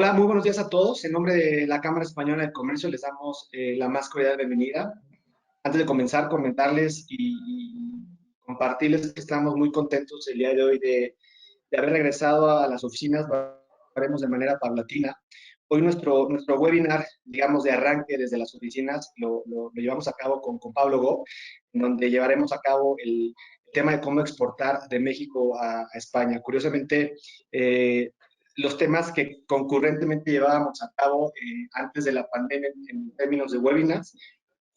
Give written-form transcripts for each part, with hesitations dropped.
Hola, muy buenos días a todos. En nombre de la Cámara Española de Comercio les damos la más cordial bienvenida. Antes de comenzar, comentarles y compartirles que estamos muy contentos el día de hoy de haber regresado a las oficinas. Lo haremos de manera paulatina. Hoy nuestro webinar, digamos, de arranque desde las oficinas, lo llevamos a cabo con Pablo Go, en donde llevaremos a cabo el tema de cómo exportar de México a España. Curiosamente, los temas que concurrentemente llevábamos a cabo antes de la pandemia en términos de webinars,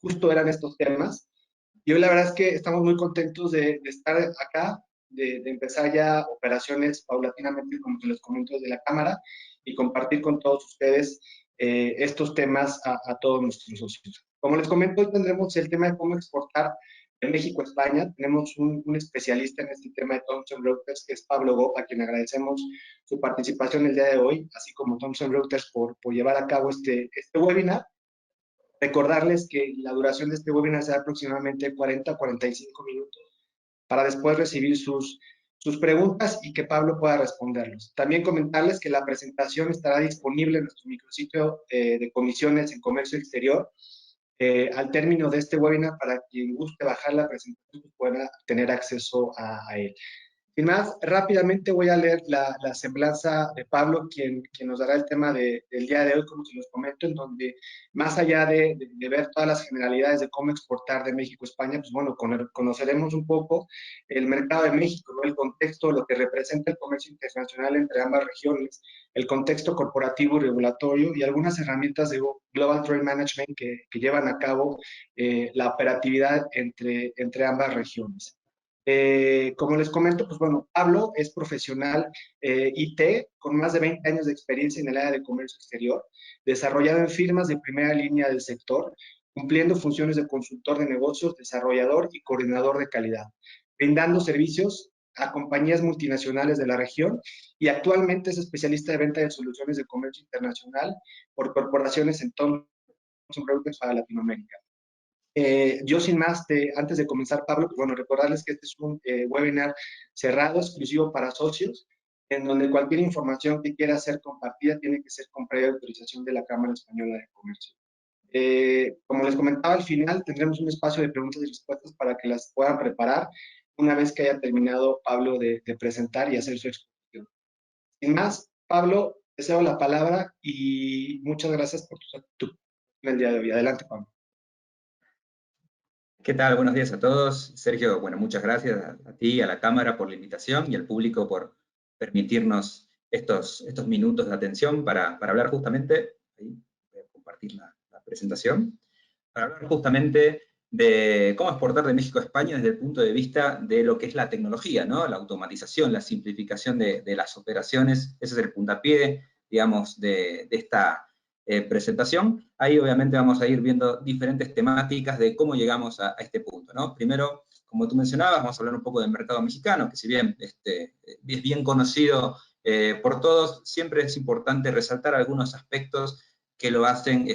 justo eran estos temas. Y hoy la verdad es que estamos muy contentos de estar acá, de empezar ya operaciones paulatinamente, como se les comento, desde la Cámara, y compartir con todos ustedes estos temas a todos nuestros socios. Como les comento, hoy tendremos el tema de cómo exportar de México a España. Tenemos un especialista en este tema de Thomson Reuters, que es Pablo Gop, a quien agradecemos su participación el día de hoy, así como Thomson Reuters por llevar a cabo este webinar. Recordarles que la duración de este webinar será aproximadamente 40 a 45 minutos para después recibir sus preguntas y que Pablo pueda responderlos. También comentarles que la presentación estará disponible en nuestro micrositio de comisiones en comercio exterior. Al término de este webinar, para quien guste bajar la presentación, pueda tener acceso a él. Sin más, rápidamente voy a leer la semblanza de Pablo, quien nos dará el tema del día de hoy, como se los comento, en donde más allá de ver todas las generalidades de cómo exportar de México a España, pues bueno, conoceremos un poco el mercado de México, ¿no? El contexto, lo que representa el comercio internacional entre ambas regiones, el contexto corporativo y regulatorio y algunas herramientas de Global Trade Management que llevan a cabo la operatividad entre ambas regiones. Como les comento, pues bueno, Pablo es profesional IT con más de 20 años de experiencia en el área de comercio exterior, desarrollado en firmas de primera línea del sector, cumpliendo funciones de consultor de negocios, desarrollador y coordinador de calidad, brindando servicios a compañías multinacionales de la región y actualmente es especialista de venta de soluciones de comercio internacional por corporaciones en Thomson Reuters para Latinoamérica. Yo sin más, antes de comenzar, Pablo, pues bueno, recordarles que este es un webinar cerrado, exclusivo para socios, en donde cualquier información que quiera ser compartida tiene que ser con previa autorización de la Cámara Española de Comercio. Como les comentaba, al final tendremos un espacio de preguntas y respuestas para que las puedan preparar una vez que haya terminado Pablo de presentar y hacer su exposición. Sin más, Pablo, te cedo la palabra y muchas gracias por tu en el día de hoy. Adelante, Pablo. ¿Qué tal? Buenos días a todos. Sergio, bueno, muchas gracias a ti, a la Cámara por la invitación y al público por permitirnos estos minutos de atención para hablar justamente, ahí voy a compartir la presentación, para hablar justamente de cómo exportar de México a España desde el punto de vista de lo que es la tecnología, ¿no? La automatización, la simplificación de las operaciones. Ese es el puntapié, digamos, de esta presentación. Ahí obviamente vamos a ir viendo diferentes temáticas de cómo llegamos a este punto, ¿no? Primero, como tú mencionabas, vamos a hablar un poco del mercado mexicano, que si bien es bien conocido por todos, siempre es importante resaltar algunos aspectos que lo hacen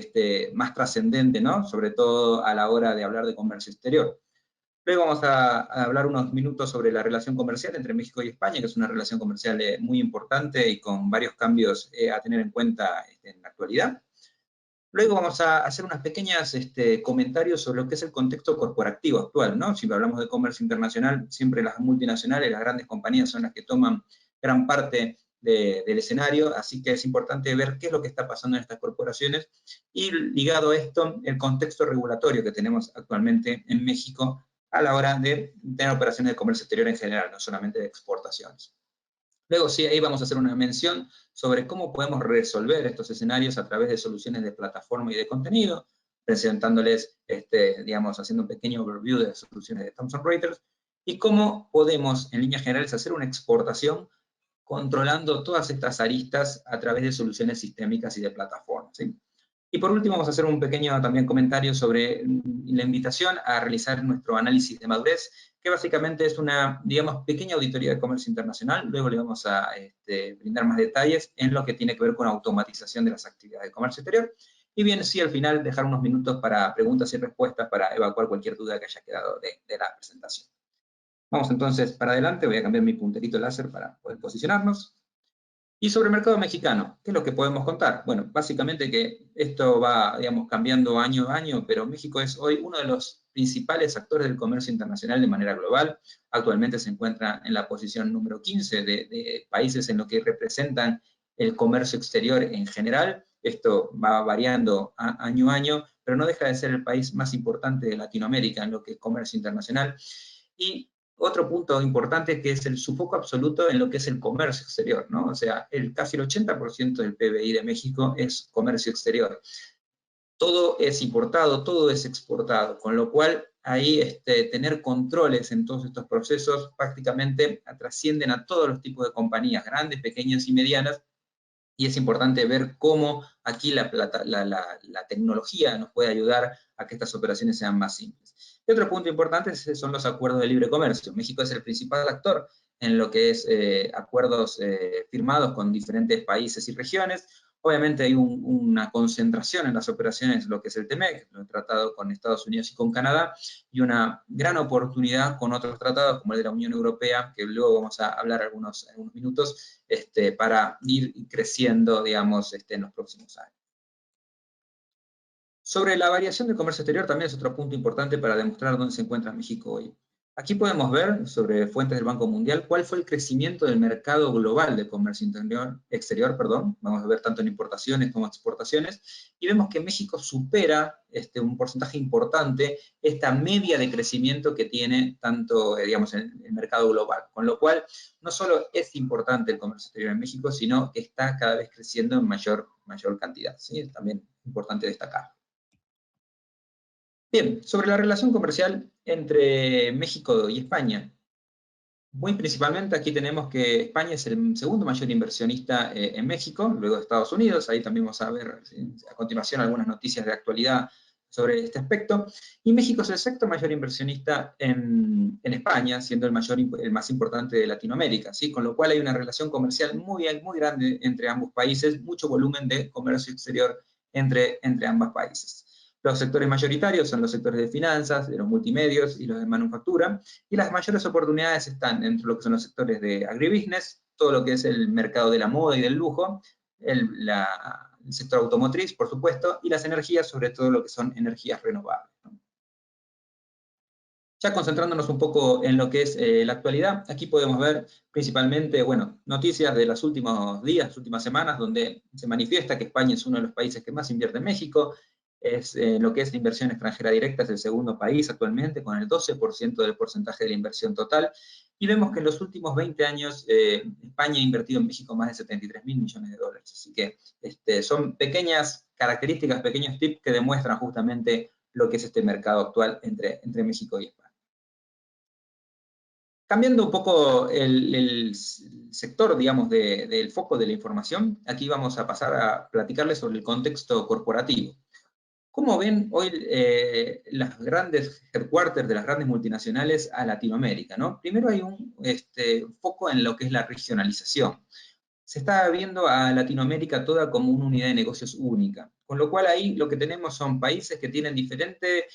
más trascendente, ¿no? Sobre todo a la hora de hablar de comercio exterior. Luego vamos a hablar unos minutos sobre la relación comercial entre México y España, que es una relación comercial muy importante y con varios cambios a tener en cuenta en la actualidad. Luego vamos a hacer unos pequeños comentarios sobre lo que es el contexto corporativo actual, ¿no? Si hablamos de comercio internacional, siempre las multinacionales, las grandes compañías son las que toman gran parte del escenario, así que es importante ver qué es lo que está pasando en estas corporaciones y ligado a esto, el contexto regulatorio que tenemos actualmente en México a la hora de tener operaciones de comercio exterior en general, no solamente de exportaciones. Luego sí, ahí vamos a hacer una mención sobre cómo podemos resolver estos escenarios a través de soluciones de plataforma y de contenido, presentándoles, digamos, haciendo un pequeño overview de las soluciones de Thomson Reuters, y cómo podemos, en líneas generales, hacer una exportación controlando todas estas aristas a través de soluciones sistémicas y de plataformas, ¿sí? Y por último vamos a hacer un pequeño también comentario sobre la invitación a realizar nuestro análisis de madurez, que básicamente es una, digamos, pequeña auditoría de comercio internacional. Luego le vamos a brindar más detalles en lo que tiene que ver con automatización de las actividades de comercio exterior. Y bien, sí, al final dejar unos minutos para preguntas y respuestas para evacuar cualquier duda que haya quedado de la presentación. Vamos entonces para adelante, voy a cambiar mi punterito láser para poder posicionarnos. Y sobre el mercado mexicano, ¿qué es lo que podemos contar? Bueno, básicamente que esto va, digamos, cambiando año a año, pero México es hoy uno de los principales actores del comercio internacional de manera global. Actualmente se encuentra en la posición número 15 de países en lo que representan el comercio exterior en general. Esto va variando año a año, pero no deja de ser el país más importante de Latinoamérica en lo que es comercio internacional. Y otro punto importante que es su foco absoluto en lo que es el comercio exterior, ¿no? O sea, casi el 80% del PBI de México es comercio exterior. Todo es importado, todo es exportado, con lo cual ahí tener controles en todos estos procesos prácticamente trascienden a todos los tipos de compañías, grandes, pequeñas y medianas, y es importante ver cómo aquí la tecnología nos puede ayudar a que estas operaciones sean más simples. Y otro punto importante son los acuerdos de libre comercio. México es el principal actor en lo que es acuerdos firmados con diferentes países y regiones. Obviamente hay una concentración en las operaciones, lo que es el TEMEC, el tratado con Estados Unidos y con Canadá, y una gran oportunidad con otros tratados, como el de la Unión Europea, que luego vamos a hablar algunos minutos, para ir creciendo, digamos, en los próximos años. Sobre la variación del comercio exterior también es otro punto importante para demostrar dónde se encuentra México hoy. Aquí podemos ver, sobre fuentes del Banco Mundial, cuál fue el crecimiento del mercado global de comercio exterior, vamos a ver tanto en importaciones como exportaciones, y vemos que México supera un porcentaje importante esta media de crecimiento que tiene tanto, digamos, en el mercado global, con lo cual no solo es importante el comercio exterior en México, sino que está cada vez creciendo en mayor cantidad, ¿sí? Es también importante destacar. Bien, sobre la relación comercial entre México y España. Muy principalmente aquí tenemos que España es el segundo mayor inversionista en México, luego de Estados Unidos. Ahí también vamos a ver a continuación algunas noticias de actualidad sobre este aspecto. Y México es el sexto mayor inversionista en España, siendo el más importante de Latinoamérica, ¿sí? Con lo cual hay una relación comercial muy grande entre ambos países, mucho volumen de comercio exterior entre ambos países. Los sectores mayoritarios son los sectores de finanzas, de los multimedios y los de manufactura, y las mayores oportunidades están dentro de lo que son los sectores de agribusiness, todo lo que es el mercado de la moda y del lujo, el sector automotriz, por supuesto, y las energías, sobre todo lo que son energías renovables. Ya concentrándonos un poco en lo que es la actualidad, aquí podemos ver principalmente, bueno, noticias de los últimos días, las últimas semanas, donde se manifiesta que España es uno de los países que más invierte en México, lo que es la inversión extranjera directa es el segundo país actualmente, con el 12% del porcentaje de la inversión total, y vemos que en los últimos 20 años España ha invertido en México más de 73.000 millones de dólares. Así que son pequeñas características, pequeños tips que demuestran justamente lo que es este mercado actual entre México y España. Cambiando un poco el sector, digamos, del foco de la información, aquí vamos a pasar a platicarles sobre el contexto corporativo. ¿Cómo ven hoy las grandes headquarters de las grandes multinacionales a Latinoamérica, ¿no? Primero hay un foco en lo que es la regionalización. Se está viendo a Latinoamérica toda como una unidad de negocios única, con lo cual ahí lo que tenemos son países que tienen diferentes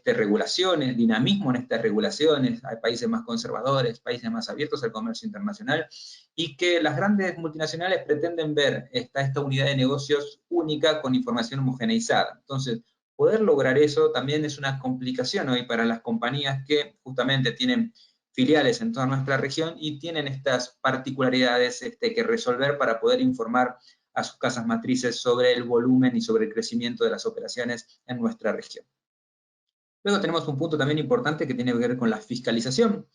regulaciones, dinamismo en estas regulaciones, hay países más conservadores, países más abiertos al comercio internacional, y que las grandes multinacionales pretenden ver esta unidad de negocios única con información homogeneizada. Entonces, poder lograr eso también es una complicación hoy para las compañías que justamente tienen filiales en toda nuestra región y tienen estas particularidades que resolver para poder informar a sus casas matrices sobre el volumen y sobre el crecimiento de las operaciones en nuestra región. Luego tenemos un punto también importante que tiene que ver con la fiscalización.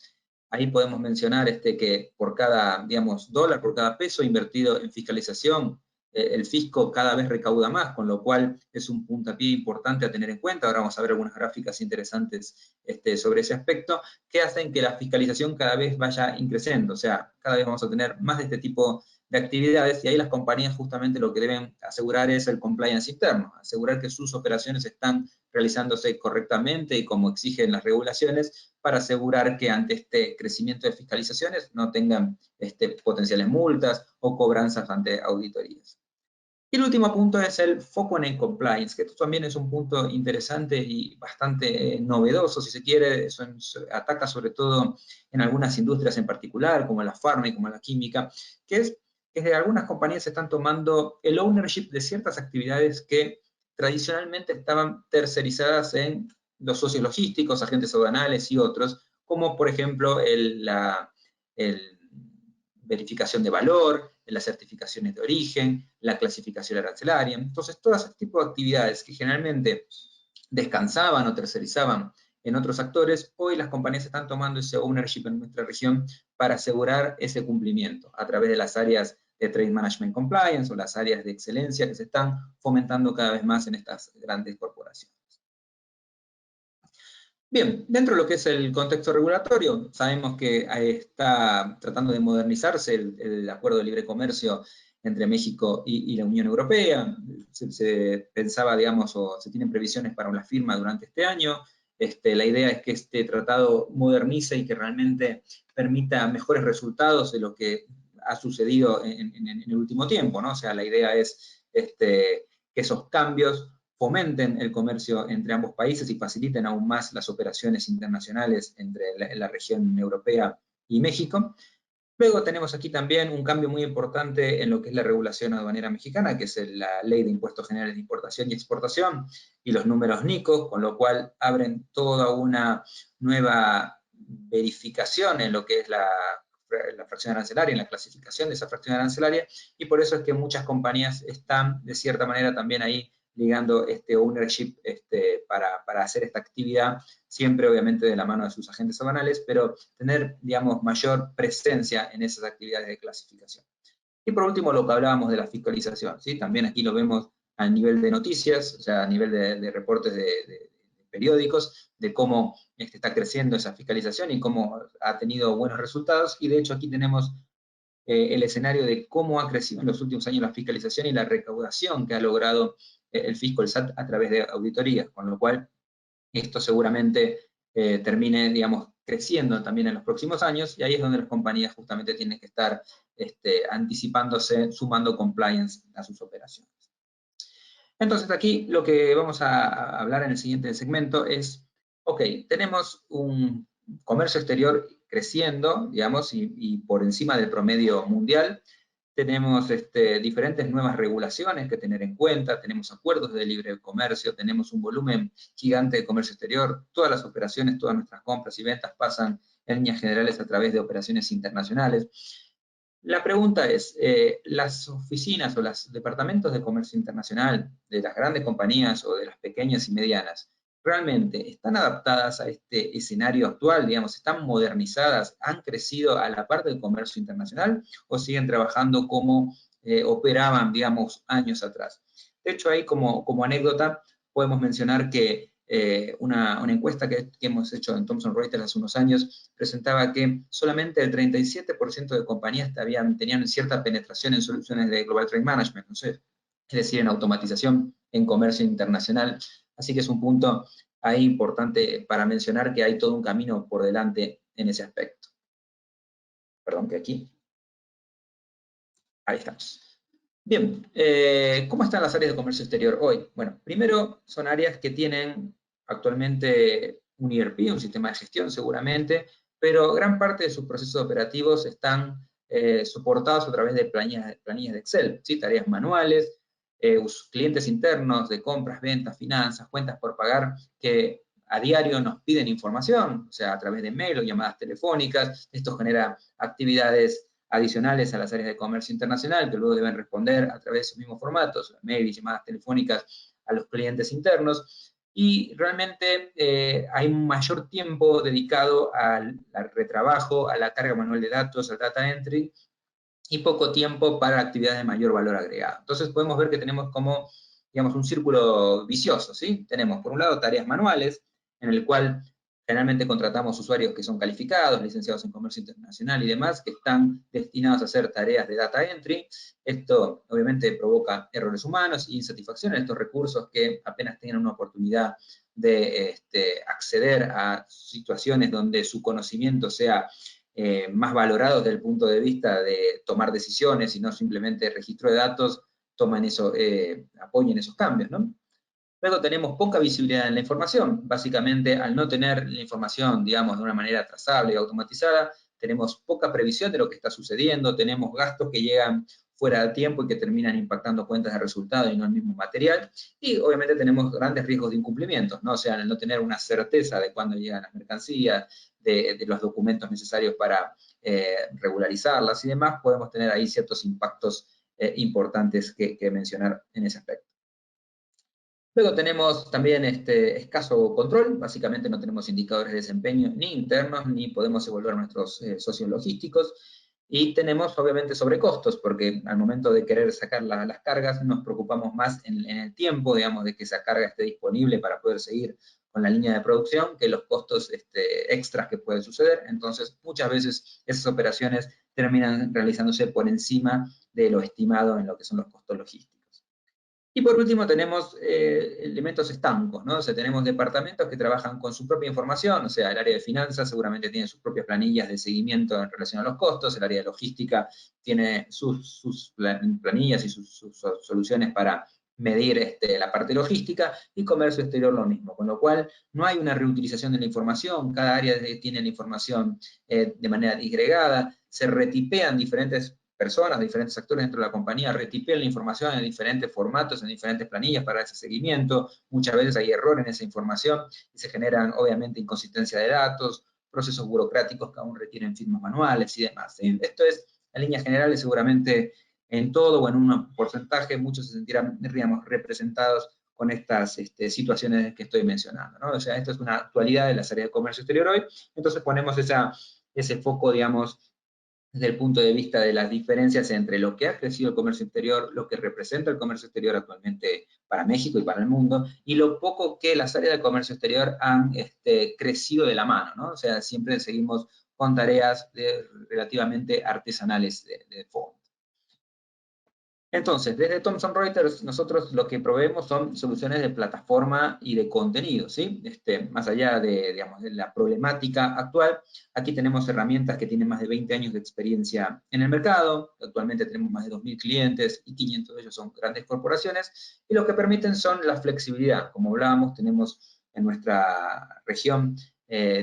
Ahí podemos mencionar que por cada, digamos, dólar, por cada peso invertido en fiscalización, el fisco cada vez recauda más, con lo cual es un puntapié importante a tener en cuenta. Ahora vamos a ver algunas gráficas interesantes sobre ese aspecto, que hacen que la fiscalización cada vez vaya increciendo. O sea, cada vez vamos a tener más de este tipo de actividades, y ahí las compañías justamente lo que deben asegurar es el compliance interno, asegurar que sus operaciones están realizándose correctamente y como exigen las regulaciones, para asegurar que ante este crecimiento de fiscalizaciones no tengan potenciales multas o cobranzas ante auditorías. Y el último punto es el foco en el compliance, que esto también es un punto interesante y bastante novedoso, si se quiere. Ataca sobre todo en algunas industrias en particular, como la farma y como la química, que es que algunas compañías están tomando el ownership de ciertas actividades que tradicionalmente estaban tercerizadas en los socios logísticos, agentes aduanales y otros, como por ejemplo la verificación de valor, las certificaciones de origen, la clasificación arancelaria. Entonces, todo ese tipo de actividades que generalmente descansaban o tercerizaban en otros actores, hoy las compañías están tomando ese ownership en nuestra región para asegurar ese cumplimiento a través de las áreas de Trade Management Compliance o las áreas de excelencia que se están fomentando cada vez más en estas grandes corporaciones. Bien, dentro de lo que es el contexto regulatorio, sabemos que está tratando de modernizarse el Acuerdo de Libre Comercio entre México y la Unión Europea. Se pensaba, digamos, o se tienen previsiones para una firma durante este año. La idea es que este tratado modernice y que realmente permita mejores resultados de lo que ha sucedido en el último tiempo, ¿no? O sea, la idea es que esos cambios fomenten el comercio entre ambos países y faciliten aún más las operaciones internacionales entre la región europea y México. Luego tenemos aquí también un cambio muy importante en lo que es la regulación aduanera mexicana, que es la Ley de Impuestos Generales de Importación y Exportación y los números NICO, con lo cual abren toda una nueva verificación en lo que es la fracción arancelaria, en la clasificación de esa fracción arancelaria, y por eso es que muchas compañías están, de cierta manera, también ahí ligando este ownership para hacer esta actividad, siempre obviamente de la mano de sus agentes aduanales, pero tener, digamos, mayor presencia en esas actividades de clasificación. Y por último, lo que hablábamos de la fiscalización, ¿sí? También aquí lo vemos a nivel de noticias, o sea, a nivel de reportes de periódicos, de cómo está creciendo esa fiscalización y cómo ha tenido buenos resultados, y de hecho aquí tenemos el escenario de cómo ha crecido en los últimos años la fiscalización y la recaudación que ha logrado el fisco, el SAT, a través de auditorías, con lo cual esto seguramente termine, digamos, creciendo también en los próximos años, y ahí es donde las compañías justamente tienen que estar anticipándose, sumando compliance a sus operaciones. Entonces aquí lo que vamos a hablar en el siguiente segmento es, ok, tenemos un comercio exterior creciendo, digamos, y por encima del promedio mundial. Tenemos diferentes nuevas regulaciones que tener en cuenta, tenemos acuerdos de libre comercio, tenemos un volumen gigante de comercio exterior, todas las operaciones, todas nuestras compras y ventas pasan en líneas generales a través de operaciones internacionales. La pregunta es, ¿las oficinas o los departamentos de comercio internacional de las grandes compañías o de las pequeñas y medianas realmente están adaptadas a este escenario actual, digamos, están modernizadas, han crecido a la par del comercio internacional o siguen trabajando como operaban, digamos, años atrás? De hecho, ahí como anécdota podemos mencionar que una encuesta que hemos hecho en Thomson Reuters hace unos años presentaba que solamente el 37% de compañías tenían cierta penetración en soluciones de Global Trade Management, no sé, es decir, en automatización en comercio internacional. Así que es un punto ahí importante para mencionar que hay todo un camino por delante en ese aspecto. Perdón, que aquí. Ahí estamos. Bien, ¿cómo están las áreas de comercio exterior hoy? Bueno, primero son áreas que tienen actualmente un ERP, un sistema de gestión seguramente, pero gran parte de sus procesos operativos están soportados a través de planillas de Excel, ¿sí? Tareas manuales, clientes internos de compras, ventas, finanzas, cuentas por pagar, que a diario nos piden información, o sea, a través de mail o llamadas telefónicas. Esto genera actividades adicionales a las áreas de comercio internacional, que luego deben responder a través de esos mismos formatos, mail y llamadas telefónicas a los clientes internos, y realmente hay un mayor tiempo dedicado al retrabajo, a la carga manual de datos, al data entry, y poco tiempo para actividades de mayor valor agregado. Entonces podemos ver que tenemos como, digamos, un círculo vicioso, ¿sí? Tenemos, por un lado, tareas manuales, en el cual generalmente contratamos usuarios que son calificados, licenciados en comercio internacional y demás, que están destinados a hacer tareas de data entry. Esto obviamente provoca errores humanos e insatisfacción en estos recursos que apenas tengan una oportunidad de acceder a situaciones donde su conocimiento sea más valorado desde el punto de vista de tomar decisiones y no simplemente registro de datos, toman eso, apoyen esos cambios, ¿no? Luego tenemos poca visibilidad en la información. Básicamente, al no tener la información, digamos, de una manera trazable y automatizada, tenemos poca previsión de lo que está sucediendo, tenemos gastos que llegan fuera de tiempo y que terminan impactando cuentas de resultado y no el mismo material. Y obviamente tenemos grandes riesgos de incumplimientos, ¿no? O sea, el no tener una certeza de cuándo llegan las mercancías, de los documentos necesarios para regularizarlas y demás, podemos tener ahí ciertos impactos importantes que mencionar en ese aspecto. Luego tenemos también escaso control, básicamente no tenemos indicadores de desempeño ni internos, ni podemos evaluar nuestros socios logísticos, y tenemos obviamente sobrecostos, porque al momento de querer sacar las cargas nos preocupamos más en el tiempo, digamos, de que esa carga esté disponible para poder seguir con la línea de producción, que los costos extras que pueden suceder. Entonces, muchas veces esas operaciones terminan realizándose por encima de lo estimado en lo que son los costos logísticos. Y por último tenemos elementos estancos, ¿no? O sea, tenemos departamentos que trabajan con su propia información, o sea, el área de finanzas seguramente tiene sus propias planillas de seguimiento en relación a los costos, el área de logística tiene sus planillas y sus soluciones para medir la parte logística, y comercio exterior lo mismo, con lo cual no hay una reutilización de la información, cada área tiene la información de manera disgregada, se retipean diferentes personas, diferentes actores dentro de la compañía, retipean la información en diferentes formatos, en diferentes planillas para ese seguimiento. Muchas veces hay error en esa información y se generan obviamente inconsistencia de datos, procesos burocráticos que aún requieren firmas manuales y demás. ¿Sí? Esto es, en líneas generales, seguramente en todo o en un porcentaje muchos se sentirán, digamos, representados con estas situaciones que estoy mencionando, ¿no? O sea, esto es una actualidad de las áreas de comercio exterior hoy, entonces ponemos ese foco, digamos, desde el punto de vista de las diferencias entre lo que ha crecido el comercio exterior, lo que representa el comercio exterior actualmente para México y para el mundo, y lo poco que las áreas de comercio exterior han crecido de la mano, ¿no? O sea, siempre seguimos con tareas relativamente artesanales de fondo. Entonces, desde Thomson Reuters, nosotros lo que proveemos son soluciones de plataforma y de contenido, ¿sí? Más allá digamos, de la problemática actual, aquí tenemos herramientas que tienen más de 20 años de experiencia en el mercado. Actualmente tenemos más de 2.000 clientes y 500 de ellos son grandes corporaciones, y lo que permiten son la flexibilidad. Como hablábamos, tenemos en nuestra región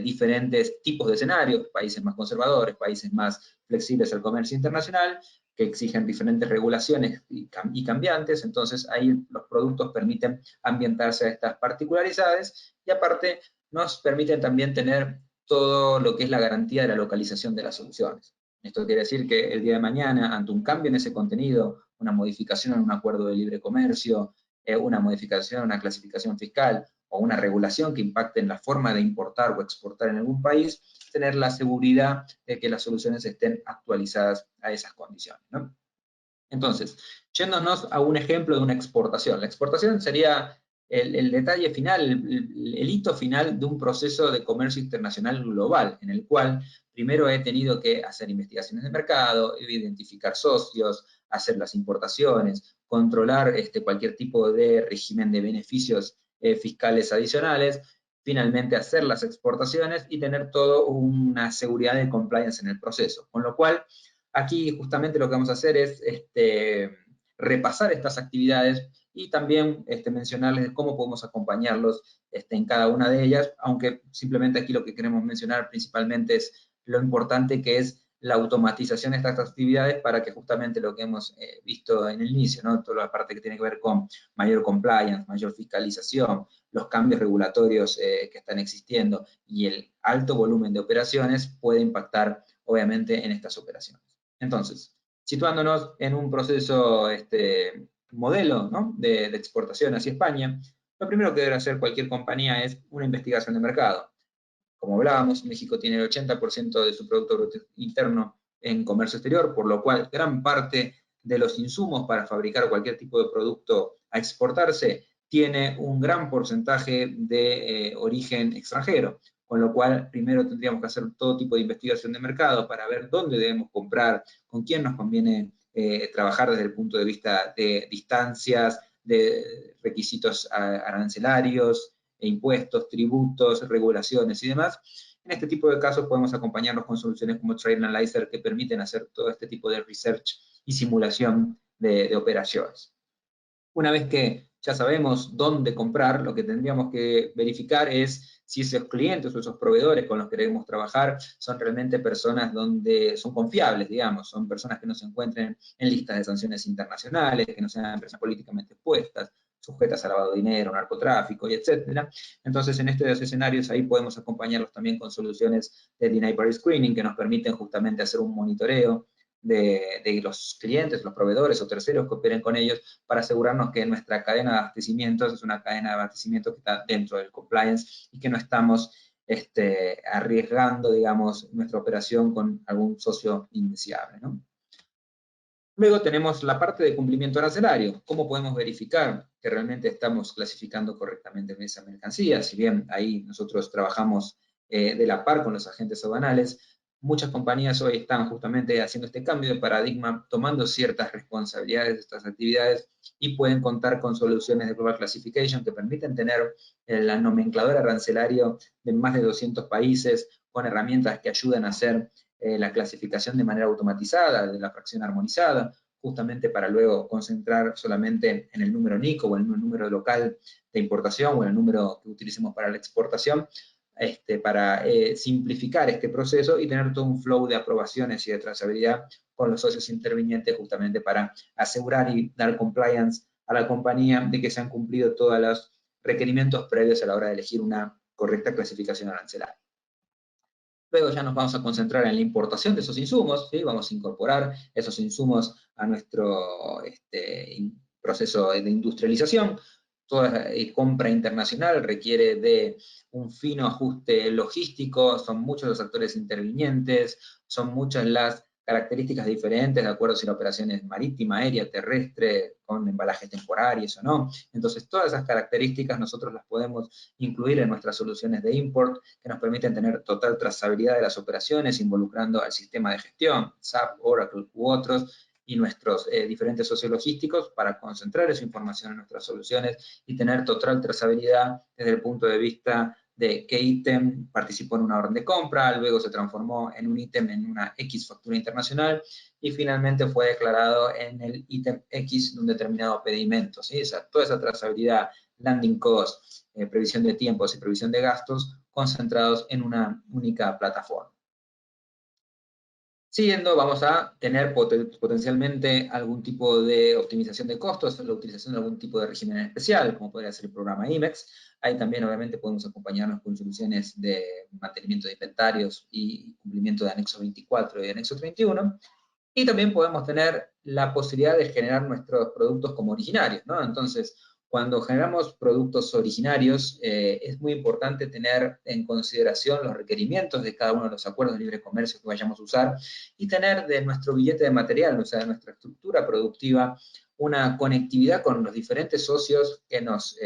diferentes tipos de escenarios, países más conservadores, países más flexibles al comercio internacional, que exigen diferentes regulaciones y cambiantes, entonces ahí los productos permiten ambientarse a estas particularidades, y aparte nos permiten también tener todo lo que es la garantía de la localización de las soluciones. Esto quiere decir que el día de mañana, ante un cambio en ese contenido, una modificación en un acuerdo de libre comercio, una modificación en una clasificación fiscal, o una regulación que impacte en la forma de importar o exportar en algún país, tener la seguridad de que las soluciones estén actualizadas a esas condiciones, ¿no? Entonces, yéndonos a un ejemplo de una exportación. La exportación sería el detalle final, el hito final de un proceso de comercio internacional global, en el cual primero he tenido que hacer investigaciones de mercado, identificar socios, hacer las importaciones, controlar cualquier tipo de régimen de beneficios fiscales adicionales, finalmente hacer las exportaciones y tener toda una seguridad de compliance en el proceso. Con lo cual, aquí justamente lo que vamos a hacer es repasar estas actividades y también mencionarles cómo podemos acompañarlos en cada una de ellas, aunque simplemente aquí lo que queremos mencionar principalmente es lo importante que es la automatización de estas actividades para que justamente lo que hemos visto en el inicio, ¿no? Toda la parte que tiene que ver con mayor compliance, mayor fiscalización, los cambios regulatorios que están existiendo y el alto volumen de operaciones puede impactar obviamente en estas operaciones. Entonces, situándonos en un proceso modelo, ¿no? de exportación hacia España, lo primero que debe hacer cualquier compañía es una investigación de mercado. Como hablábamos, México tiene el 80% de su Producto Bruto Interno en comercio exterior, por lo cual gran parte de los insumos para fabricar cualquier tipo de producto a exportarse tiene un gran porcentaje de origen extranjero, con lo cual primero tendríamos que hacer todo tipo de investigación de mercado para ver dónde debemos comprar, con quién nos conviene trabajar desde el punto de vista de distancias, de requisitos arancelarios, impuestos, tributos, regulaciones y demás. En este tipo de casos podemos acompañarnos con soluciones como Trade Analyzer que permiten hacer todo este tipo de research y simulación de operaciones. Una vez que ya sabemos dónde comprar, lo que tendríamos que verificar es si esos clientes o esos proveedores con los que queremos trabajar son realmente personas donde son confiables, digamos, son personas que no se encuentren en listas de sanciones internacionales, que no sean personas políticamente expuestas, sujetas a lavado de dinero, narcotráfico, y etcétera. Entonces, en estos escenarios, ahí podemos acompañarlos también con soluciones de Deny Party Screening, que nos permiten justamente hacer un monitoreo de los clientes, los proveedores o terceros que operen con ellos, para asegurarnos que nuestra cadena de abastecimientos es una cadena de abastecimiento que está dentro del compliance y que no estamos arriesgando, digamos, nuestra operación con algún socio indeseable, ¿no? Luego tenemos la parte de cumplimiento arancelario. ¿Cómo podemos verificar que realmente estamos clasificando correctamente esa mercancía? Si bien ahí nosotros trabajamos de la par con los agentes aduanales, muchas compañías hoy están justamente haciendo este cambio de paradigma, tomando ciertas responsabilidades de estas actividades y pueden contar con soluciones de Global Classification que permiten tener la nomencladora arancelario de más de 200 países, con herramientas que ayudan a hacer la clasificación de manera automatizada, de la fracción armonizada, justamente para luego concentrar solamente en el número NIC o en el número local de importación o en el número que utilicemos para la exportación, para simplificar este proceso y tener todo un flow de aprobaciones y de trazabilidad con los socios intervinientes, justamente para asegurar y dar compliance a la compañía de que se han cumplido todos los requerimientos previos a la hora de elegir una correcta clasificación arancelaria. Luego ya nos vamos a concentrar en la importación de esos insumos, ¿sí? Vamos a incorporar esos insumos a nuestro proceso de industrialización. Toda compra internacional requiere de un fino ajuste logístico, son muchos los actores intervinientes, son muchas las características diferentes de acuerdo si la operación es marítima, aérea, terrestre, con embalajes temporarios o no. Entonces, todas esas características nosotros las podemos incluir en nuestras soluciones de import, que nos permiten tener total trazabilidad de las operaciones, involucrando al sistema de gestión, SAP, Oracle u otros, y nuestros diferentes socios logísticos para concentrar esa información en nuestras soluciones y tener total trazabilidad desde el punto de vista de qué ítem participó en una orden de compra, luego se transformó en un ítem en una X factura internacional y finalmente fue declarado en el ítem X de un determinado pedimento, ¿sí? Toda esa trazabilidad, landing cost, previsión de tiempos y previsión de gastos concentrados en una única plataforma. Siguiendo, vamos a tener potencialmente algún tipo de optimización de costos, la utilización de algún tipo de régimen especial, como podría ser el programa IMEX. Ahí también, obviamente, podemos acompañarnos con soluciones de mantenimiento de inventarios y cumplimiento de anexo 24 y de anexo 31. Y también podemos tener la posibilidad de generar nuestros productos como originarios, ¿no? Entonces, cuando generamos productos originarios, es muy importante tener en consideración los requerimientos de cada uno de los acuerdos de libre comercio que vayamos a usar y tener de nuestro billete de material, o sea, de nuestra estructura productiva, una conectividad con los diferentes socios que nos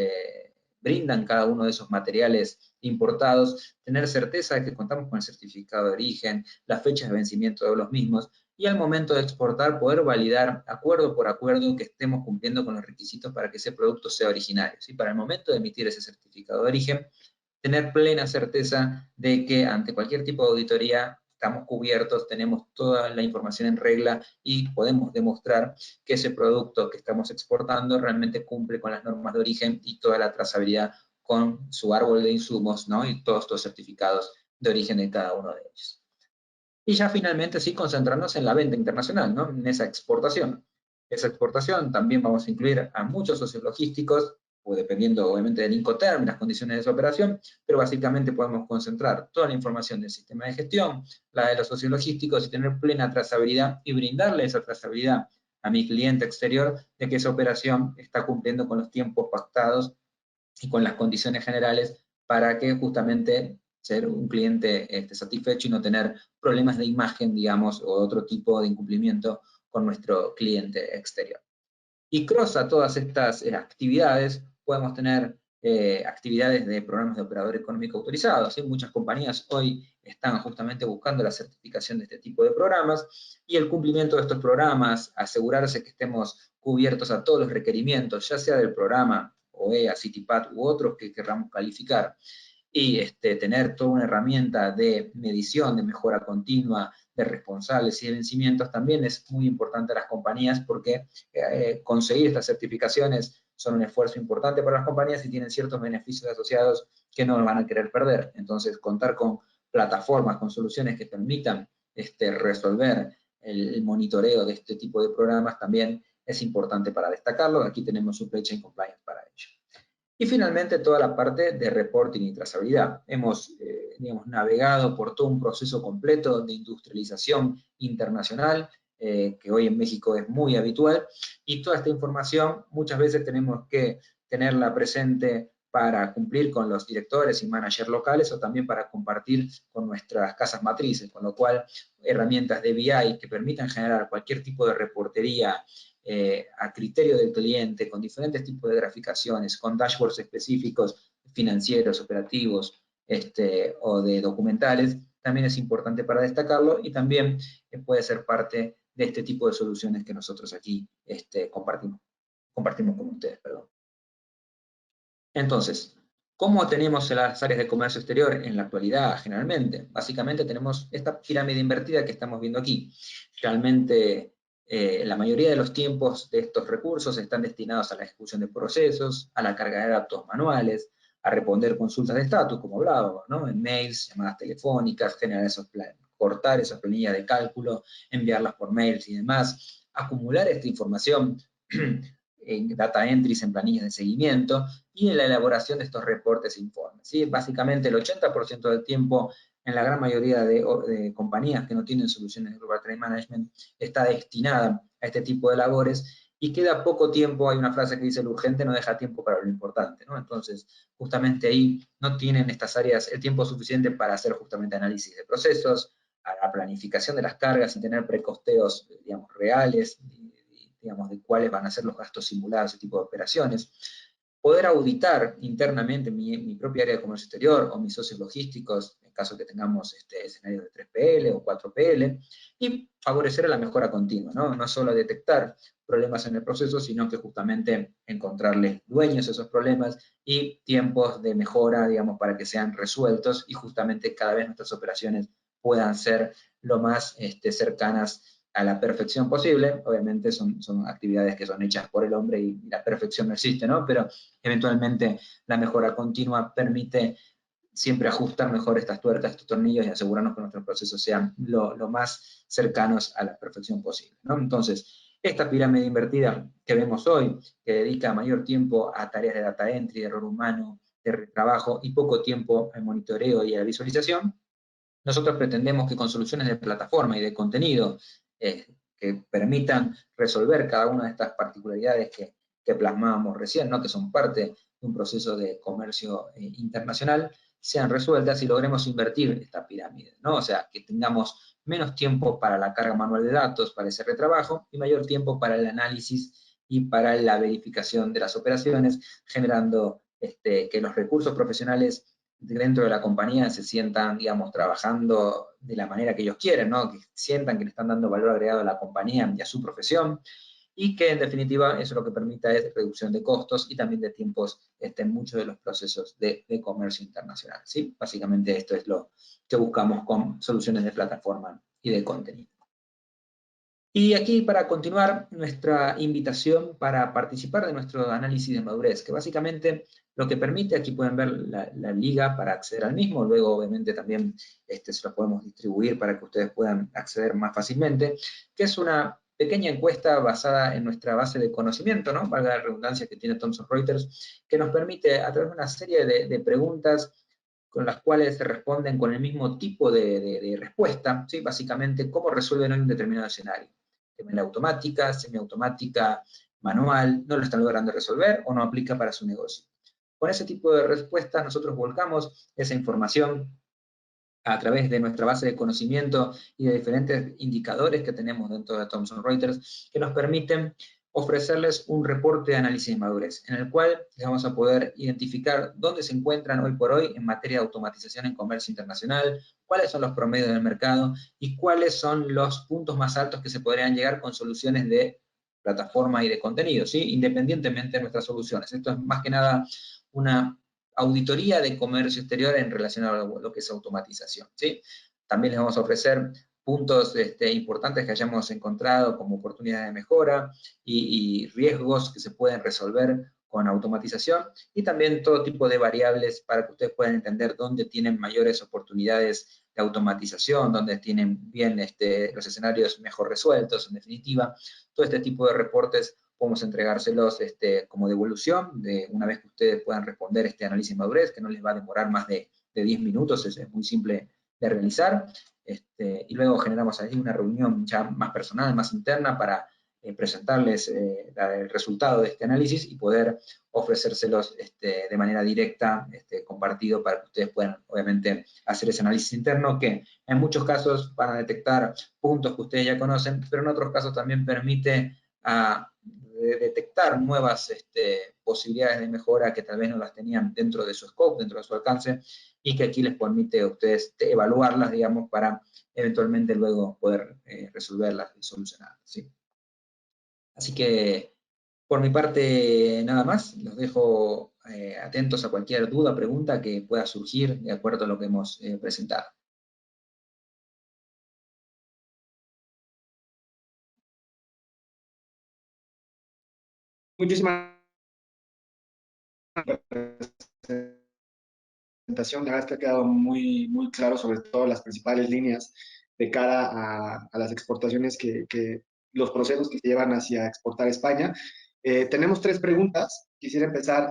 brindan cada uno de esos materiales importados, tener certeza de que contamos con el certificado de origen, las fechas de vencimiento de los mismos, y al momento de exportar poder validar acuerdo por acuerdo que estemos cumpliendo con los requisitos para que ese producto sea originario. ¿Sí? Para el momento de emitir ese certificado de origen, tener plena certeza de que ante cualquier tipo de auditoría estamos cubiertos, tenemos toda la información en regla y podemos demostrar que ese producto que estamos exportando realmente cumple con las normas de origen y toda la trazabilidad con su árbol de insumos, ¿no? Y todos los certificados de origen de cada uno de ellos. Y ya finalmente sí concentrarnos en la venta internacional, ¿no? En esa exportación. Esa exportación también vamos a incluir a muchos socios logísticos, o dependiendo obviamente del Incoterm, las condiciones de su operación, pero básicamente podemos concentrar toda la información del sistema de gestión, la de los socios logísticos y tener plena trazabilidad y brindarle esa trazabilidad a mi cliente exterior de que esa operación está cumpliendo con los tiempos pactados y con las condiciones generales para que justamente ser un cliente satisfecho y no tener problemas de imagen, digamos, o otro tipo de incumplimiento con nuestro cliente exterior. Y cross a todas estas actividades, podemos tener actividades de programas de operador económico autorizados. ¿Sí? Muchas compañías hoy están justamente buscando la certificación de este tipo de programas y el cumplimiento de estos programas, asegurarse que estemos cubiertos a todos los requerimientos, ya sea del programa OEA, CITIPAT u otros que querramos calificar, y tener toda una herramienta de medición, de mejora continua, de responsables y de vencimientos, también es muy importante a las compañías porque conseguir estas certificaciones son un esfuerzo importante para las compañías y tienen ciertos beneficios asociados que no van a querer perder. Entonces, contar con plataformas, con soluciones que permitan resolver el monitoreo de este tipo de programas también es importante para destacarlo. Aquí tenemos Supply Chain Compliance para ello. Y finalmente toda la parte de reporting y trazabilidad. Hemos digamos, navegado por todo un proceso completo de industrialización internacional, que hoy en México es muy habitual, y toda esta información muchas veces tenemos que tenerla presente para cumplir con los directores y managers locales o también para compartir con nuestras casas matrices, con lo cual herramientas de BI que permitan generar cualquier tipo de reportería a criterio del cliente, con diferentes tipos de graficaciones, con dashboards específicos financieros, operativos o de documentales, también es importante para destacarlo y también puede ser parte de este tipo de soluciones que nosotros aquí compartimos con ustedes. Perdón. Entonces, ¿cómo tenemos las áreas de comercio exterior en la actualidad generalmente? Básicamente tenemos esta pirámide invertida que estamos viendo aquí. Realmente la mayoría de los tiempos de estos recursos están destinados a la ejecución de procesos, a la carga de datos manuales, a responder consultas de estatus, como hablábamos, ¿no? En mails, llamadas telefónicas, generar esos planes, cortar esas planillas de cálculo, enviarlas por mails y demás, acumular esta información en data entries, en planillas de seguimiento, y en la elaboración de estos reportes e informes. ¿Sí? Básicamente el 80% del tiempo en la gran mayoría de compañías que no tienen soluciones de Global Trade Management está destinada a este tipo de labores y queda poco tiempo. Hay una frase que dice: lo urgente no deja tiempo para lo importante, ¿no? Entonces, justamente ahí no tienen estas áreas el tiempo suficiente para hacer justamente análisis de procesos, a la planificación de las cargas y tener precosteos, digamos, reales, digamos, de cuáles van a ser los gastos simulados, ese tipo de operaciones. Poder auditar internamente mi propia área de comercio exterior o mis socios logísticos, en caso que tengamos escenarios de 3PL o 4PL, y favorecer la mejora continua, ¿no? No solo detectar problemas en el proceso, sino que justamente encontrarles dueños a esos problemas y tiempos de mejora, digamos, para que sean resueltos y justamente cada vez nuestras operaciones puedan ser lo más cercanas a la perfección posible. Obviamente son actividades que son hechas por el hombre y la perfección no existe, ¿no? Pero eventualmente la mejora continua permite siempre ajustar mejor estas tuercas, estos tornillos y asegurarnos que nuestros procesos sean lo más cercanos a la perfección posible, ¿no? Entonces, esta pirámide invertida que vemos hoy, que dedica mayor tiempo a tareas de data entry, de error humano, de retrabajo y poco tiempo al monitoreo y a la visualización, nosotros pretendemos que con soluciones de plataforma y de contenido que permitan resolver cada una de estas particularidades que plasmábamos recién, ¿no? Que son parte de un proceso de comercio internacional, sean resueltas y logremos invertir esta pirámide, ¿no? O sea, que tengamos menos tiempo para la carga manual de datos, para ese retrabajo, y mayor tiempo para el análisis y para la verificación de las operaciones, generando que los recursos profesionales dentro de la compañía se sientan, digamos, trabajando de la manera que ellos quieren, ¿no? Que sientan que le están dando valor agregado a la compañía y a su profesión, y que en definitiva eso lo que permita es reducción de costos y también de tiempos en muchos de los procesos de comercio internacional, ¿sí? Básicamente esto es lo que buscamos con soluciones de plataforma y de contenido. Y aquí, para continuar, nuestra invitación para participar de nuestro análisis de madurez, que básicamente lo que permite, aquí pueden ver la liga para acceder al mismo, luego obviamente también se lo podemos distribuir para que ustedes puedan acceder más fácilmente, que es una pequeña encuesta basada en nuestra base de conocimiento, ¿no? Valga la redundancia que tiene Thomson Reuters, que nos permite, a través de una serie de preguntas, con las cuales se responden con el mismo tipo de respuesta, ¿sí? Básicamente, ¿cómo resuelven hoy un determinado escenario? De manera automática, semiautomática, manual, no lo están logrando resolver o no aplica para su negocio. Con ese tipo de respuestas nosotros volcamos esa información a través de nuestra base de conocimiento y de diferentes indicadores que tenemos dentro de Thomson Reuters que nos permiten ofrecerles un reporte de análisis de madurez, en el cual les vamos a poder identificar dónde se encuentran hoy por hoy en materia de automatización en comercio internacional, cuáles son los promedios del mercado y cuáles son los puntos más altos que se podrían llegar con soluciones de plataforma y de contenido, ¿sí? Independientemente de nuestras soluciones. Esto es más que nada una auditoría de comercio exterior en relación a lo que es automatización, ¿sí? También les vamos a ofrecer puntos importantes que hayamos encontrado como oportunidades de mejora y riesgos que se pueden resolver con automatización, y también todo tipo de variables para que ustedes puedan entender dónde tienen mayores oportunidades de automatización, dónde tienen bien los escenarios mejor resueltos, en definitiva. Todo este tipo de reportes podemos entregárselos como devolución, una vez que ustedes puedan responder este análisis de madurez, que no les va a demorar más de 10 minutos, es muy simple de realizar. Y luego generamos ahí una reunión ya más personal, más interna, para presentarles el resultado de este análisis y poder ofrecérselos de manera directa, compartido, para que ustedes puedan, obviamente, hacer ese análisis interno, que en muchos casos van a detectar puntos que ustedes ya conocen, pero en otros casos también permite detectar nuevas posibilidades de mejora que tal vez no las tenían dentro de su scope, dentro de su alcance, y que aquí les permite a ustedes evaluarlas, digamos, para eventualmente luego poder resolverlas y solucionarlas, ¿sí? Así que, por mi parte, nada más. Los dejo atentos a cualquier duda, pregunta que pueda surgir de acuerdo a lo que hemos presentado. Muchísimas presentación, la verdad es que ha quedado muy, muy claro, sobre todo las principales líneas de cara a las exportaciones los procesos que se llevan hacia exportar a España. Tenemos 3 preguntas. Quisiera empezar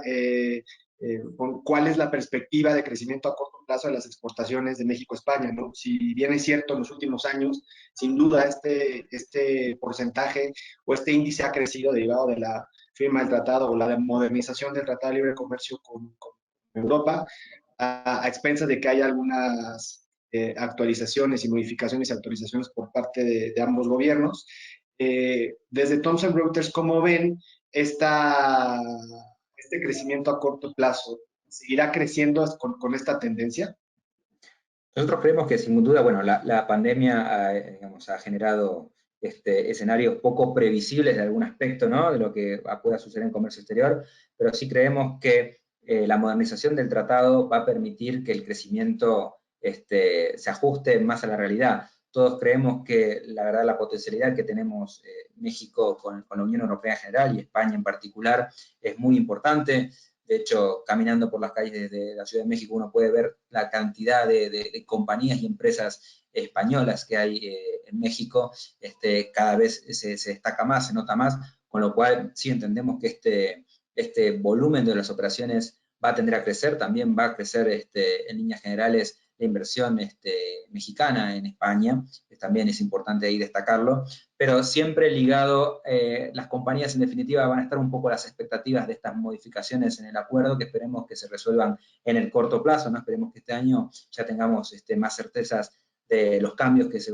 con cuál es la perspectiva de crecimiento a corto plazo de las exportaciones de México a España, ¿no? Si bien es cierto, en los últimos años, sin duda, este porcentaje o este índice ha crecido derivado de la firma del tratado o la modernización del Tratado de Libre Comercio con Europa, a expensas de que haya algunas actualizaciones y modificaciones y autorizaciones por parte de ambos gobiernos. Desde Thomson Reuters, ¿cómo ven este crecimiento a corto plazo? ¿Seguirá creciendo con esta tendencia? Nosotros creemos que, sin duda, bueno, la pandemia digamos, ha generado escenarios poco previsibles de algún aspecto, ¿no?, de lo que pueda suceder en comercio exterior, pero sí creemos que la modernización del tratado va a permitir que el crecimiento se ajuste más a la realidad. Todos creemos que, la verdad, la potencialidad que tenemos México con la Unión Europea en general y España en particular es muy importante. De hecho, caminando por las calles de la Ciudad de México, uno puede ver la cantidad de compañías y empresas españolas que hay en México. Cada vez se destaca más, se nota más, con lo cual sí entendemos que este volumen de las operaciones va a tender a crecer. También va a crecer en líneas generales la inversión mexicana en España, que también es importante ahí destacarlo, pero siempre ligado, las compañías en definitiva van a estar un poco a las expectativas de estas modificaciones en el acuerdo, que esperemos que se resuelvan en el corto plazo, ¿no? Esperemos que este año ya tengamos más certezas de los cambios que se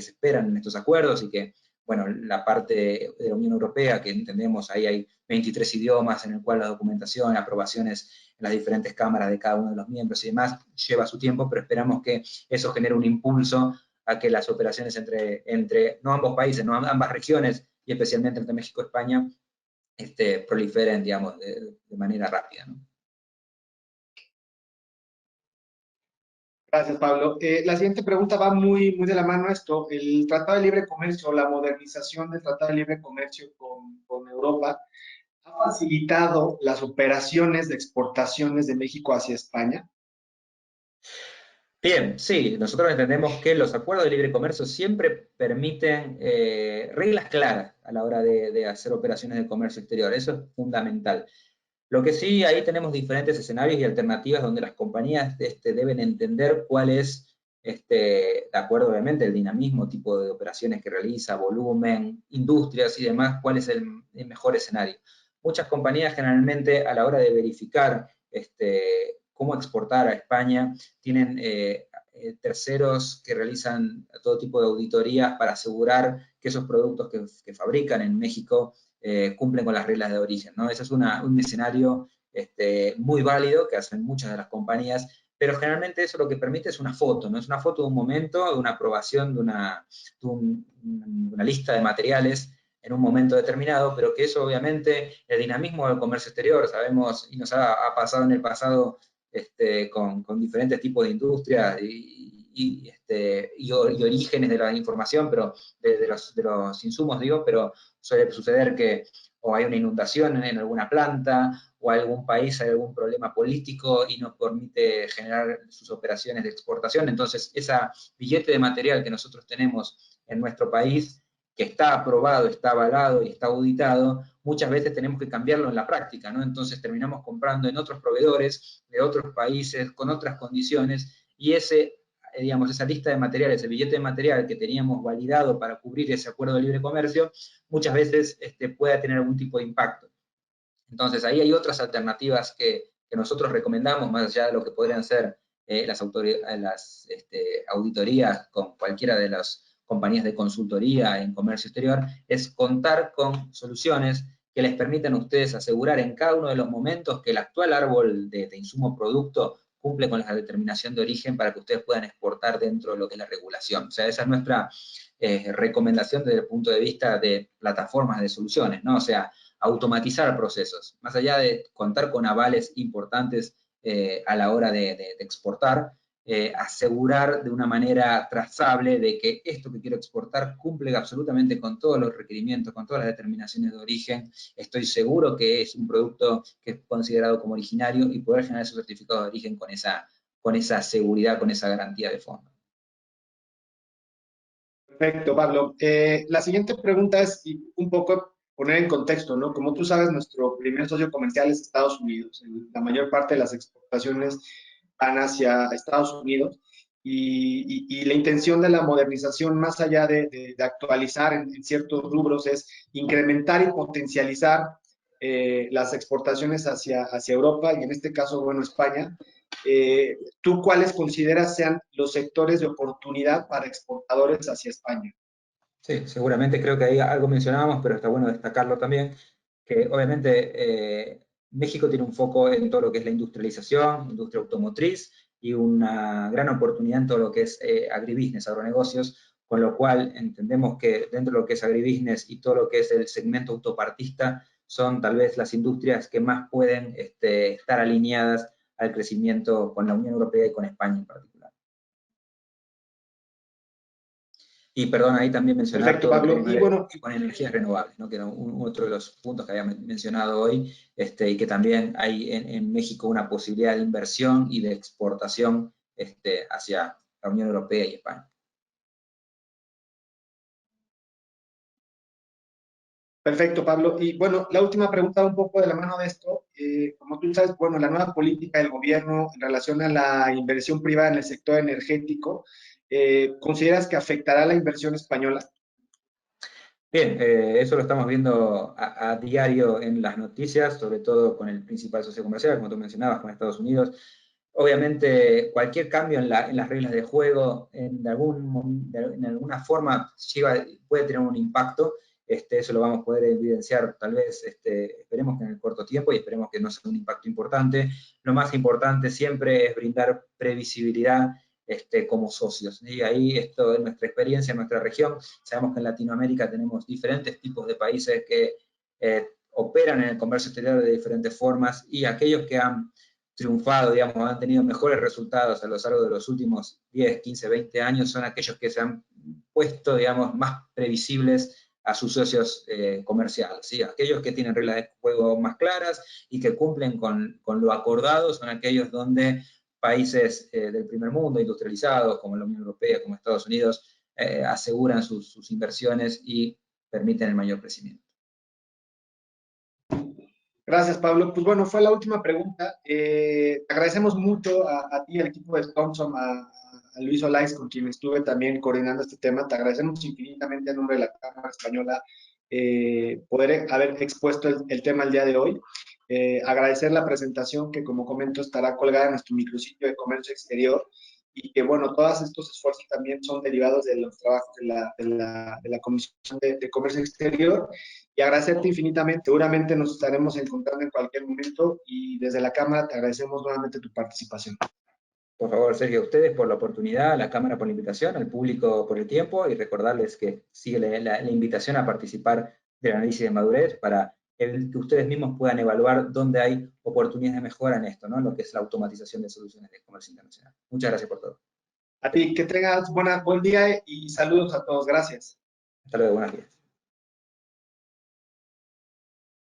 esperan en estos acuerdos, y que, bueno, la parte de la Unión Europea, que entendemos ahí hay 23 idiomas, en el cual la documentación, aprobaciones en las diferentes cámaras de cada uno de los miembros y demás, lleva su tiempo, pero esperamos que eso genere un impulso a que las operaciones entre no ambos países, no ambas regiones, y especialmente entre México y España, proliferen, digamos, de manera rápida, ¿no? Gracias, Pablo. La siguiente pregunta va muy, muy de la mano a esto. El Tratado de Libre Comercio, la modernización del Tratado de Libre Comercio con Europa, ¿ha facilitado las operaciones de exportaciones de México hacia España? Bien, sí, nosotros entendemos que los acuerdos de libre comercio siempre permiten reglas claras a la hora de hacer operaciones de comercio exterior. Eso es fundamental. Lo que sí, ahí tenemos diferentes escenarios y alternativas donde las compañías deben entender cuál es, de acuerdo obviamente, el dinamismo, tipo de operaciones que realiza, volumen, industrias y demás, cuál es el mejor escenario. Muchas compañías generalmente, a la hora de verificar cómo exportar a España, tienen terceros que realizan todo tipo de auditorías para asegurar que esos productos que fabrican en México cumplen con las reglas de origen, ¿no? Ese es un escenario muy válido que hacen muchas de las compañías, pero generalmente eso lo que permite es una foto, ¿no? Es una foto de un momento, de una aprobación, de una lista de materiales en un momento determinado, pero que eso obviamente, el dinamismo del comercio exterior, sabemos, y nos ha pasado en el pasado con diferentes tipos de industrias y y orígenes de la información, pero de los insumos, digo, pero suele suceder que o hay una inundación en alguna planta, o algún país hay algún problema político y no permite generar sus operaciones de exportación. Entonces, ese billete de material que nosotros tenemos en nuestro país, que está aprobado, está avalado y está auditado, muchas veces tenemos que cambiarlo en la práctica, ¿no? Entonces terminamos comprando en otros proveedores de otros países, con otras condiciones, y digamos, esa lista de materiales, el billete de material que teníamos validado para cubrir ese acuerdo de libre comercio, muchas veces pueda tener algún tipo de impacto. Entonces, ahí hay otras alternativas que nosotros recomendamos, más allá de lo que podrían ser las auditorías con cualquiera de las compañías de consultoría en comercio exterior, es contar con soluciones que les permitan a ustedes asegurar en cada uno de los momentos que el actual árbol de insumo producto cumple con la determinación de origen para que ustedes puedan exportar dentro de lo que es la regulación. O sea, esa es nuestra recomendación desde el punto de vista de plataformas de soluciones, ¿no? O sea, automatizar procesos, más allá de contar con avales importantes a la hora de exportar, asegurar de una manera trazable de que esto que quiero exportar cumple absolutamente con todos los requerimientos, con todas las determinaciones de origen, estoy seguro que es un producto que es considerado como originario y poder generar esos certificados de origen con esa seguridad, con esa garantía de fondo. Perfecto, Pablo. La siguiente pregunta es un poco poner en contexto, ¿no? Como tú sabes, nuestro primer socio comercial es Estados Unidos. La mayor parte de las exportaciones van hacia Estados Unidos y la intención de la modernización, más allá de actualizar en ciertos rubros, es incrementar y potencializar las exportaciones hacia Europa y en este caso, bueno, España. ¿Tú cuáles consideras sean los sectores de oportunidad para exportadores hacia España? Sí, seguramente creo que ahí algo mencionábamos, pero está bueno destacarlo también, que obviamente México tiene un foco en todo lo que es la industrialización, industria automotriz, y una gran oportunidad en todo lo que es agribusiness, agronegocios, con lo cual entendemos que dentro de lo que es agribusiness y todo lo que es el segmento autopartista, son tal vez las industrias que más pueden estar alineadas al crecimiento con la Unión Europea y con España en particular. Y perdón, ahí también mencionar Perfecto, todo lo que Pablo. tiene Y que ver bueno, con energías renovables, ¿no? Que era otro de los puntos que había mencionado hoy, y que también hay en México una posibilidad de inversión y de exportación hacia la Unión Europea y España. perfecto, Pablo. Y bueno, la última pregunta un poco de la mano de esto. Como tú sabes, bueno, la nueva política del gobierno en relación a la inversión privada en el sector energético, ¿consideras que afectará la inversión española? Bien, eso lo estamos viendo a diario en las noticias, sobre todo con el principal socio comercial, como tú mencionabas, con Estados Unidos. Obviamente, cualquier cambio en las reglas de juego, en alguna forma, puede tener un impacto. Eso lo vamos a poder evidenciar, tal vez, esperemos que en el corto tiempo y esperemos que no sea un impacto importante. Lo más importante siempre es brindar previsibilidad como socios. Y ahí, esto en nuestra experiencia, en nuestra región, sabemos que en Latinoamérica tenemos diferentes tipos de países que operan en el comercio exterior de diferentes formas, y aquellos que han triunfado, digamos, han tenido mejores resultados a lo largo de los últimos 10, 15, 20 años, son aquellos que se han puesto, digamos, más previsibles a sus socios comerciales, ¿sí? Aquellos que tienen reglas de juego más claras y que cumplen con lo acordado son aquellos donde países del primer mundo, industrializados, como la Unión Europea, como Estados Unidos, aseguran sus inversiones y permiten el mayor crecimiento. Gracias, Pablo. Pues bueno, fue la última pregunta. Agradecemos mucho a ti, al equipo de Thompson, a Luis Olais, con quien estuve también coordinando este tema. Te agradecemos infinitamente en nombre de la Cámara Española poder haber expuesto el tema el día de hoy. Agradecer la presentación que, como comento, estará colgada en nuestro micrositio de comercio exterior y que, bueno, todos estos esfuerzos también son derivados de los trabajos de la Comisión de Comercio Exterior y agradecerte infinitamente. Seguramente nos estaremos encontrando en cualquier momento y desde la Cámara te agradecemos nuevamente tu participación. Por favor, Sergio, a ustedes por la oportunidad, a la Cámara por la invitación, al público por el tiempo, y recordarles que sigue la invitación a participar del análisis de madurez para que ustedes mismos puedan evaluar dónde hay oportunidades de mejora en esto, ¿no? En lo que es la automatización de soluciones de comercio internacional. Muchas gracias por todo. A ti, que tengas buen día y saludos a todos. Gracias. Hasta luego, buenos días.